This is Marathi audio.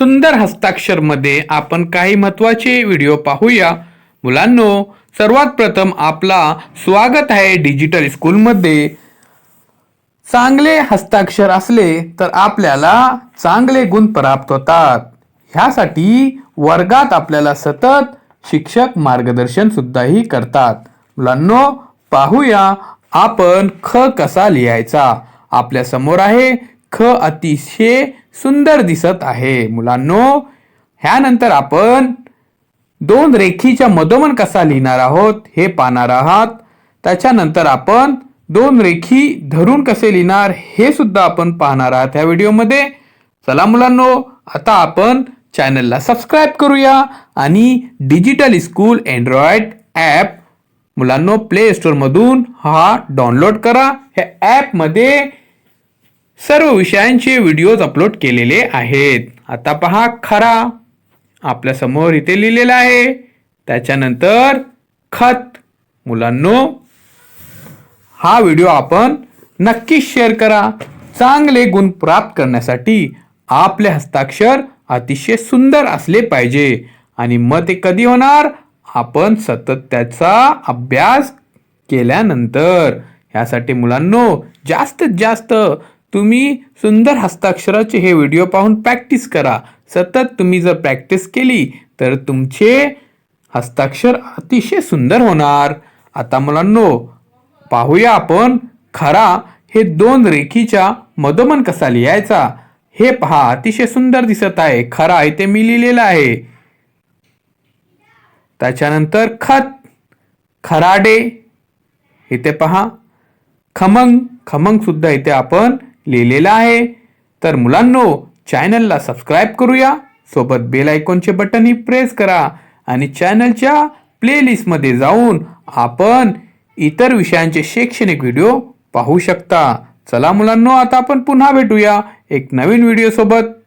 सुंदर हस्ताक्षर मध्ये आपण काही महत्त्वाचे व्हिडिओ पाहूया. मुलांनो, सर्वात प्रथम आपला स्वागत आहे डिजिटल स्कूलमध्ये. चांगले हस्ताक्षर असले तर आपल्याला चांगले गुण प्राप्त होतात. ह्यासाठी वर्गात आपल्याला सतत शिक्षक मार्गदर्शन सुद्धाही करतात. मुलांनो, पाहूया आपण ख कसा लिहायचा. आपल्या समोर आहे ख. अतिशय सुंदर दिसत आहे. मुलांनो, ह्यानंतर आपण दोन रेखीच्या मधोमध कसा लिहिणार आहोत हे पाहणार आहात. त्याच्यानंतर आपण दोन रेखी धरून कसे लिहिणार हे सुद्धा आपण पाहणार आहात या व्हिडिओमध्ये. चला मुलांनो, आता आपण चॅनलला सबस्क्राईब करूया आणि डिजिटल स्कूल अँड्रॉइड ॲप मुलांनो प्ले स्टोर मधून हा डाउनलोड करा. ह्या ॲप मध्ये सर्व विषयांचे व्हिडिओज अपलोड केलेले आहेत. आता पहा खरा आपल्या समोर इथे लिहिलेला आहे. त्याच्यानंतर खत. मुलांनो, हा व्हिडिओ आपण नक्की शेअर करा. चांगले गुण प्राप्त करण्यासाठी आपले हस्ताक्षर अतिशय सुंदर असले पाहिजे. आणि मग ते कधी होणार? आपण सतत त्याचा अभ्यास केल्यानंतर. यासाठी मुलांनो, जास्तीत जास्त तुम्ही सुंदर हस्ताक्षराचे हे व्हिडिओ पाहून प्रॅक्टिस करा. सतत तुम्ही जर प्रॅक्टिस केली तर तुमचे हस्ताक्षर अतिशय सुंदर होणार. आता मुलांनो, पाहूया आपण खरा हे दोन रेखीच्या मधोमध कसा लिहायचा. हे पहा, अतिशय सुंदर दिसत आहे. खरा इथे मी लिहिलेला आहे. त्याच्यानंतर खत, खराडे इथे पहा. खमंग, खमंग सुद्धा इथे आपण लिहिलेला आहे. तर मुलांनो, चॅनलला सबस्क्राईब करूया. सोबत बेल आयकॉनचे बटनही प्रेस करा आणि चॅनलच्या प्लेलिस्टमध्ये जाऊन आपण इतर विषयांचे शैक्षणिक व्हिडिओ पाहू शकता. चला मुलांनो, आता आपण पुन्हा भेटूया एक नवीन व्हिडिओ सोबत.